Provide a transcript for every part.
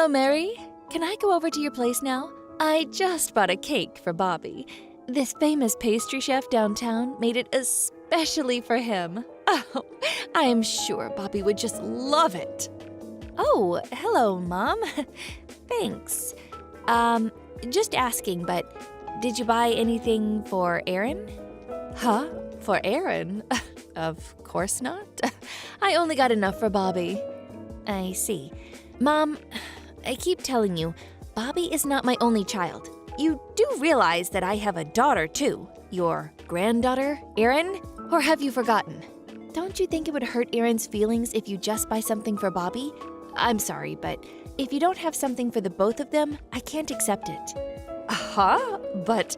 Hello, Mary. Can I go over to your place now? I just bought a cake for Bobby. This famous pastry chef downtown made it especially for him. Oh, I am sure Bobby would just love it. Oh, hello, Mom. Thanks. Just asking, but did you buy anything for Aaron? Huh? For Aaron? Of course not. I only got enough for Bobby. I see. Mom, I keep telling you, Bobby is not my only child. You do realize that I have a daughter, too. Your granddaughter, Erin? Or have you forgotten? Don't you think it would hurt Erin's feelings if you just buy something for Bobby? I'm sorry, but if you don't have something for the both of them, I can't accept it. Huh? But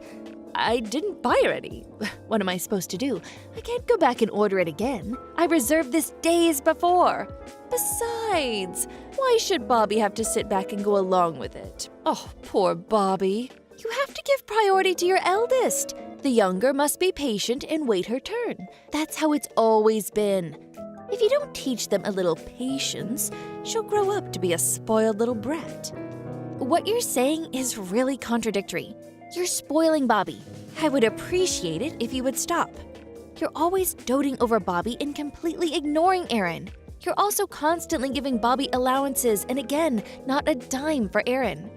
I didn't buy her any. What am I supposed to do? I can't go back and order it again. I reserved this days before. Besides, why should Bobby have to sit back and go along with it? Oh, poor Bobby. You have to give priority to your eldest. The younger must be patient and wait her turn. That's how it's always been. If you don't teach them a little patience, she'll grow up to be a spoiled little brat. What you're saying is really contradictory. You're spoiling Bobby. I would appreciate it if you would stop. You're always doting over Bobby and completely ignoring Erin. You're also constantly giving Bobby allowances and again, not a dime for Erin.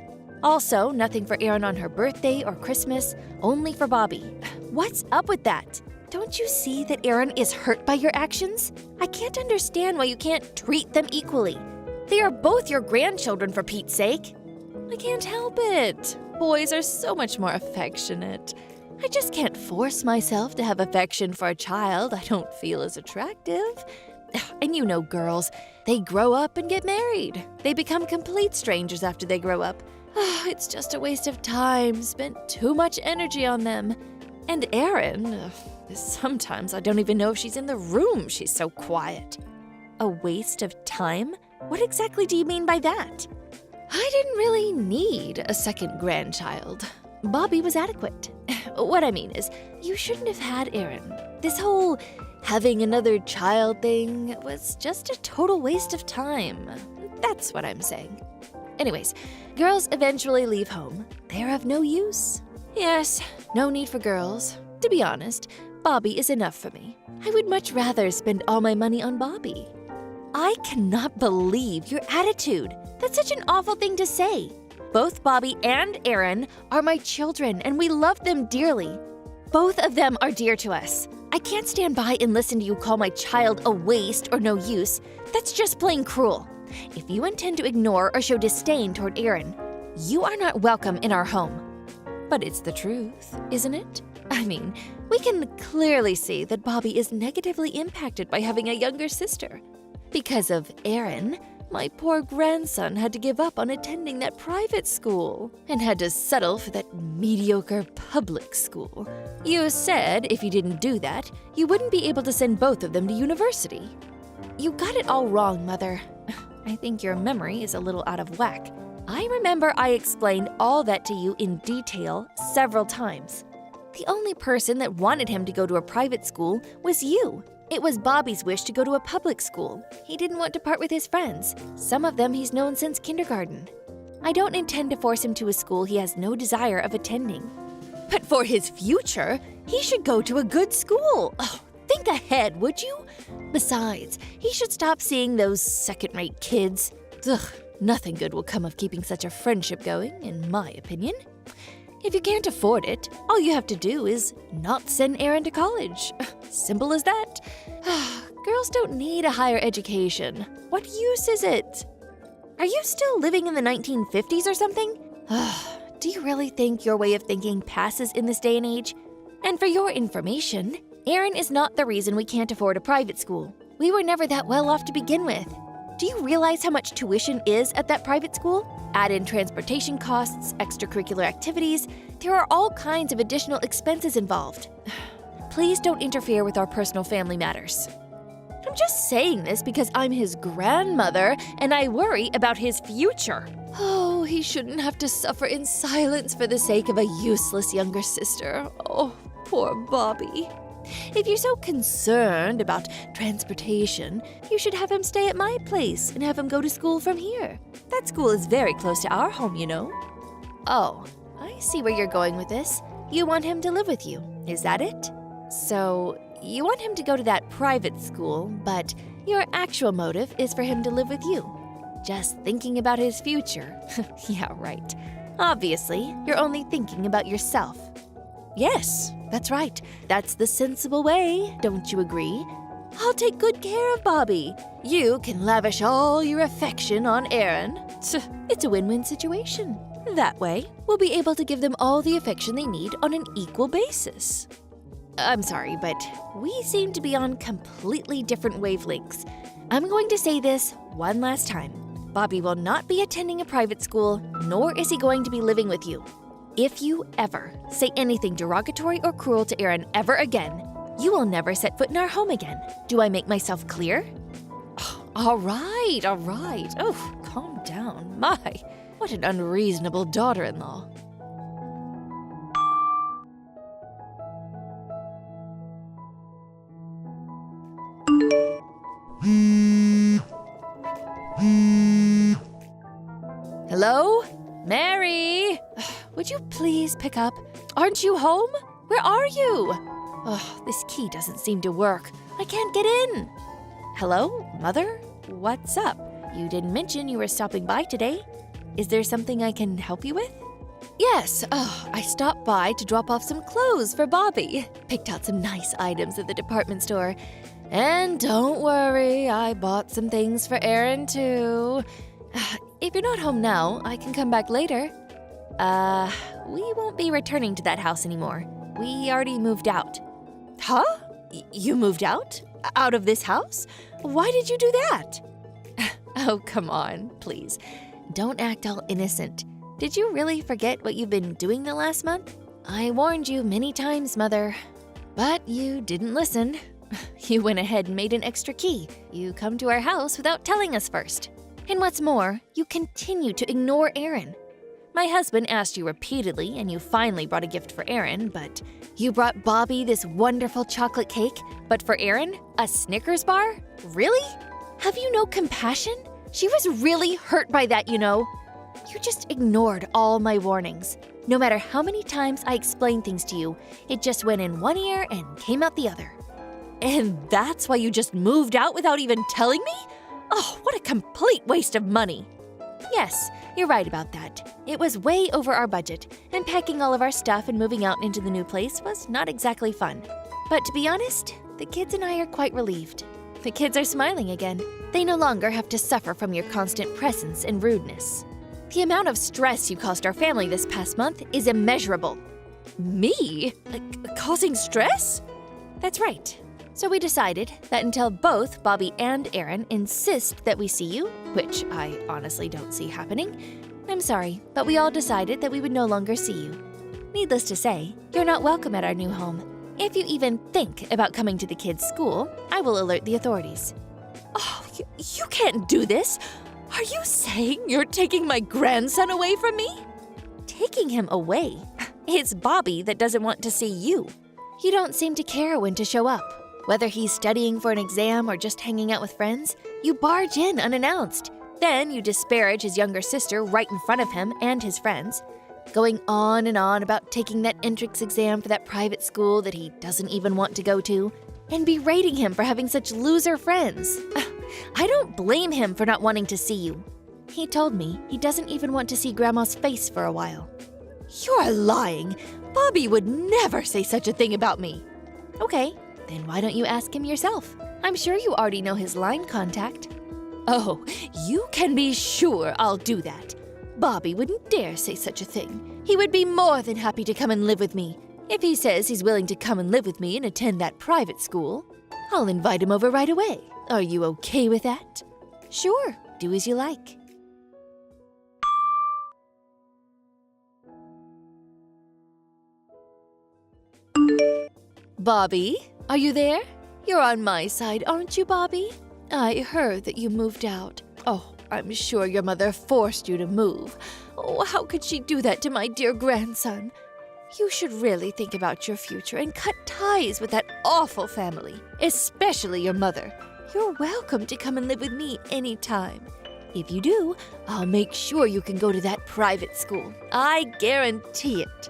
Also, nothing for Erin on her birthday or Christmas, only for Bobby. What's up with that? Don't you see that Erin is hurt by your actions? I can't understand why you can't treat them equally. They are both your grandchildren, for Pete's sake. I can't help it. Boys are so much more affectionate. I just can't force myself to have affection for a child I don't feel is attractive. And you know girls, they grow up and get married. They become complete strangers after they grow up. It's just a waste of time, spent too much energy on them. And Erin, sometimes I don't even know if she's in the room, she's so quiet. A waste of time? What exactly do you mean by that? I didn't really need a second grandchild. Bobby was adequate. What I mean is, you shouldn't have had Erin. This whole having another child thing was just a total waste of time. That's what I'm saying. Anyways, girls eventually leave home. They're of no use. Yes, no need for girls. To be honest, Bobby is enough for me. I would much rather spend all my money on Bobby. I cannot believe your attitude. That's such an awful thing to say. Both Bobby and Erin are my children, and we love them dearly. Both of them are dear to us. I can't stand by and listen to you call my child a waste or no use. That's just plain cruel. If you intend to ignore or show disdain toward Erin, you are not welcome in our home. But it's the truth, isn't it? I mean, we can clearly see that Bobby is negatively impacted by having a younger sister. Because of Erin, my poor grandson had to give up on attending that private school and had to settle for that mediocre public school. You said if you didn't do that, you wouldn't be able to send both of them to university. You got it all wrong, Mother. I think your memory is a little out of whack. I remember I explained all that to you in detail several times. The only person that wanted him to go to a private school was you. It was Bobby's wish to go to a public school. He didn't want to part with his friends. Some of them he's known since kindergarten. I don't intend to force him to a school he has no desire of attending. But for his future, he should go to a good school. Oh, think ahead, would you? Besides, he should stop seeing those second-rate kids. Ugh, nothing good will come of keeping such a friendship going, in my opinion. If you can't afford it, all you have to do is not send Erin to college. Simple as that. Girls don't need a higher education. What use is it? Are you still living in the 1950s or something? Do you really think your way of thinking passes in this day and age? And for your information, Erin is not the reason we can't afford a private school. We were never that well off to begin with. Do you realize how much tuition is at that private school? Add in transportation costs, extracurricular activities. There are all kinds of additional expenses involved. Please don't interfere with our personal family matters. I'm just saying this because I'm his grandmother and I worry about his future. Oh, he shouldn't have to suffer in silence for the sake of a useless younger sister. Oh, poor Bobby. If you're so concerned about transportation, you should have him stay at my place and have him go to school from here. That school is very close to our home, you know. Oh, I see where you're going with this. You want him to live with you, is that it? So, you want him to go to that private school, but your actual motive is for him to live with you. Just thinking about his future. Yeah, right. Obviously, you're only thinking about yourself. Yes, that's right. That's the sensible way, don't you agree? I'll take good care of Bobby. You can lavish all your affection on Aaron. It's a win-win situation. That way, we'll be able to give them all the affection they need on an equal basis. I'm sorry, but we seem to be on completely different wavelengths. I'm going to say this one last time. Bobby will not be attending a private school, nor is he going to be living with you. If you ever say anything derogatory or cruel to Aaron ever again, you will never set foot in our home again. Do I make myself clear? Oh, all right. Oh, calm down. My, what an unreasonable daughter-in-law. Hello? Mary? Would you please pick up? Aren't you home? Where are you? Oh, this key doesn't seem to work. I can't get in. Hello, Mother? What's up? You didn't mention you were stopping by today. Is there something I can help you with? Yes, I stopped by to drop off some clothes for Bobby. Picked out some nice items at the department store. And don't worry, I bought some things for Aaron too. If you're not home now, I can come back later. We won't be returning to that house anymore. We already moved out. Huh? You moved out? Out of this house? Why did you do that? Oh, come on, please. Don't act all innocent. Did you really forget what you've been doing the last month? I warned you many times, Mother. But you didn't listen. You went ahead and made an extra key. You come to our house without telling us first. And what's more, you continue to ignore Aaron. My husband asked you repeatedly, and you finally brought a gift for Aaron, but you brought Bobby this wonderful chocolate cake, but for Aaron, a Snickers bar? Really? Have you no compassion? She was really hurt by that, you know. You just ignored all my warnings. No matter how many times I explained things to you, it just went in one ear and came out the other. And that's why you just moved out without even telling me? Oh, what a complete waste of money. Yes, you're right about that. It was way over our budget, and packing all of our stuff and moving out into the new place was not exactly fun. But to be honest, the kids and I are quite relieved. The kids are smiling again. They no longer have to suffer from your constant presence and rudeness. The amount of stress you caused our family this past month is immeasurable. Me? Causing stress? That's right. So we decided that until both Bobby and Aaron insist that we see you, which I honestly don't see happening, I'm sorry, but we all decided that we would no longer see you. Needless to say, you're not welcome at our new home. If you even think about coming to the kids' school, I will alert the authorities. Oh, you can't do this! Are you saying you're taking my grandson away from me? Taking him away? It's Bobby that doesn't want to see you. You don't seem to care when to show up. Whether he's studying for an exam or just hanging out with friends, you barge in unannounced. Then you disparage his younger sister right in front of him and his friends, going on and on about taking that entrance exam for that private school that he doesn't even want to go to, and berating him for having such loser friends. I don't blame him for not wanting to see you. He told me he doesn't even want to see Grandma's face for a while. You're lying. Bobby would never say such a thing about me. Okay. Then why don't you ask him yourself? I'm sure you already know his line contact. Oh, you can be sure I'll do that. Bobby wouldn't dare say such a thing. He would be more than happy to come and live with me. If he says he's willing to come and live with me and attend that private school, I'll invite him over right away. Are you okay with that? Sure, do as you like. Bobby? Are you there? You're on my side, aren't you, Bobby? I heard that you moved out. Oh, I'm sure your mother forced you to move. Oh, how could she do that to my dear grandson? You should really think about your future and cut ties with that awful family, especially your mother. You're welcome to come and live with me anytime. If you do, I'll make sure you can go to that private school. I guarantee it.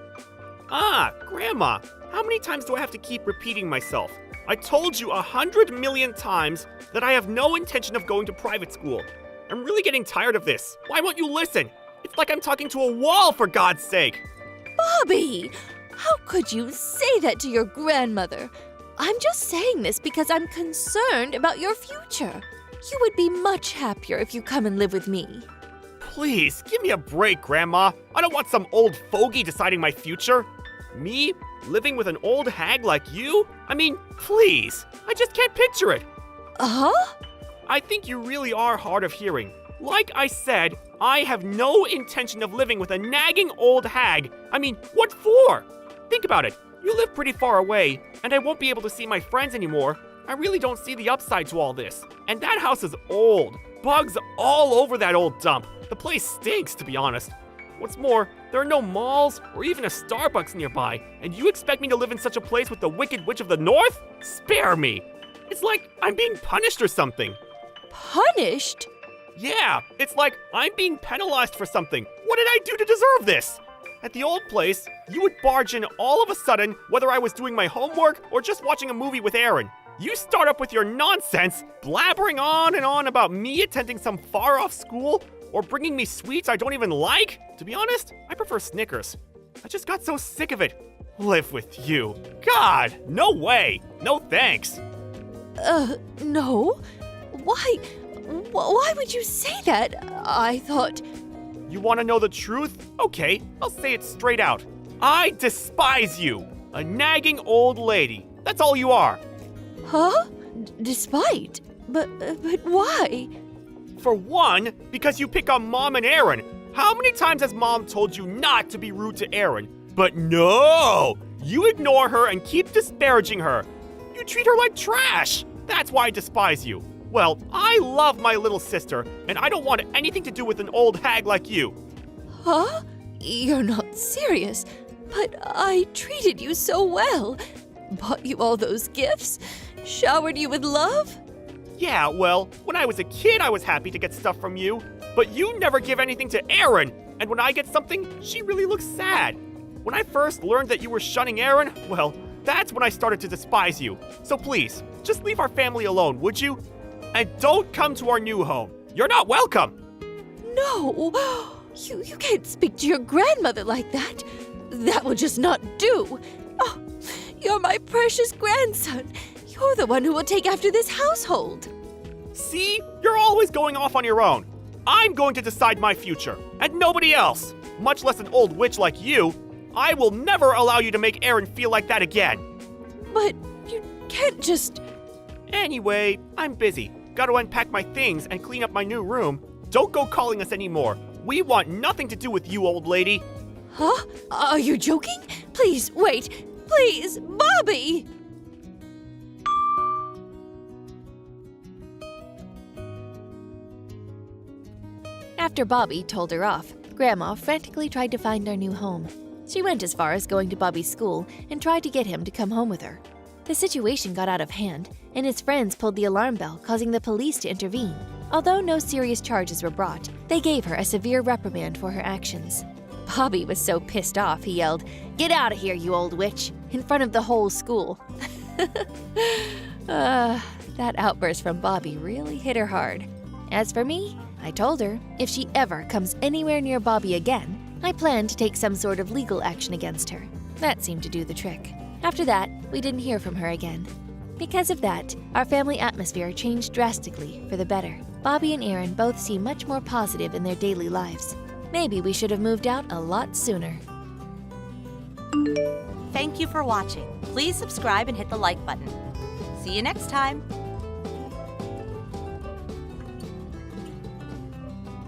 Ah, Grandma, how many times do I have to keep repeating myself? I told you 100 million times that I have no intention of going to private school. I'm really getting tired of this. Why won't you listen? It's like I'm talking to a wall, for God's sake. Bobby, how could you say that to your grandmother? I'm just saying this because I'm concerned about your future. You would be much happier if you come and live with me. Please, give me a break, Grandma. I don't want some old fogey deciding my future. Me? Living with an old hag like you? I mean, please. I just can't picture it. Huh? I think you really are hard of hearing. Like I said, I have no intention of living with a nagging old hag. I mean, what for? Think about it. You live pretty far away, and I won't be able to see my friends anymore. I really don't see the upside to all this. And that house is old. Bugs all over that old dump. The place stinks, to be honest. What's more, there are no malls or even a Starbucks nearby, and you expect me to live in such a place with the Wicked Witch of the North? Spare me! It's like I'm being punished or something. Punished? Yeah, it's like I'm being penalized for something. What did I do to deserve this? At the old place, you would barge in all of a sudden, whether I was doing my homework or just watching a movie with Aaron. You start up with your nonsense, blabbering on and on about me attending some far-off school or bringing me sweets I don't even like. To be honest, I prefer Snickers. I just got so sick of it. Live with you. God, no way. No thanks. No. Why? Why would you say that? I thought... You want to know the truth? Okay, I'll say it straight out. I despise you. A nagging old lady. That's all you are. Huh? Despite? But why? For one, because you pick on Mom and Aaron. How many times has Mom told you not to be rude to Aaron? But no! You ignore her and keep disparaging her. You treat her like trash. That's why I despise you. Well, I love my little sister, and I don't want anything to do with an old hag like you. Huh? You're not serious. But I treated you so well. Bought you all those gifts. Showered you with love. Yeah, well, when I was a kid, I was happy to get stuff from you. But you never give anything to Aaron. And when I get something, she really looks sad. When I first learned that you were shunning Aaron, well, that's when I started to despise you. So please, just leave our family alone, would you? And don't come to our new home. You're not welcome. No, you can't speak to your grandmother like that. That will just not do. Oh, you're my precious grandson. You're the one who will take after this household. See? You're always going off on your own. I'm going to decide my future, and nobody else. Much less an old witch like you. I will never allow you to make Aaron feel like that again. But you can't just... Anyway, I'm busy. Gotta unpack my things and clean up my new room. Don't go calling us anymore. We want nothing to do with you, old lady. Huh? Are you joking? Please, wait. Please, Bobby! After Bobby told her off, Grandma frantically tried to find our new home. She went as far as going to Bobby's school and tried to get him to come home with her. The situation got out of hand, and his friends pulled the alarm bell, causing the police to intervene. Although no serious charges were brought, they gave her a severe reprimand for her actions. Bobby was so pissed off, he yelled, "Get out of here, you old witch!" in front of the whole school. That outburst from Bobby really hit her hard. As for me, I told her if she ever comes anywhere near Bobby again, I plan to take some sort of legal action against her. That seemed to do the trick. After that, we didn't hear from her again. Because of that, our family atmosphere changed drastically for the better. Bobby and Aaron both seem much more positive in their daily lives. Maybe we should have moved out a lot sooner. Thank you for watching. Please subscribe and hit the like button. See you next time.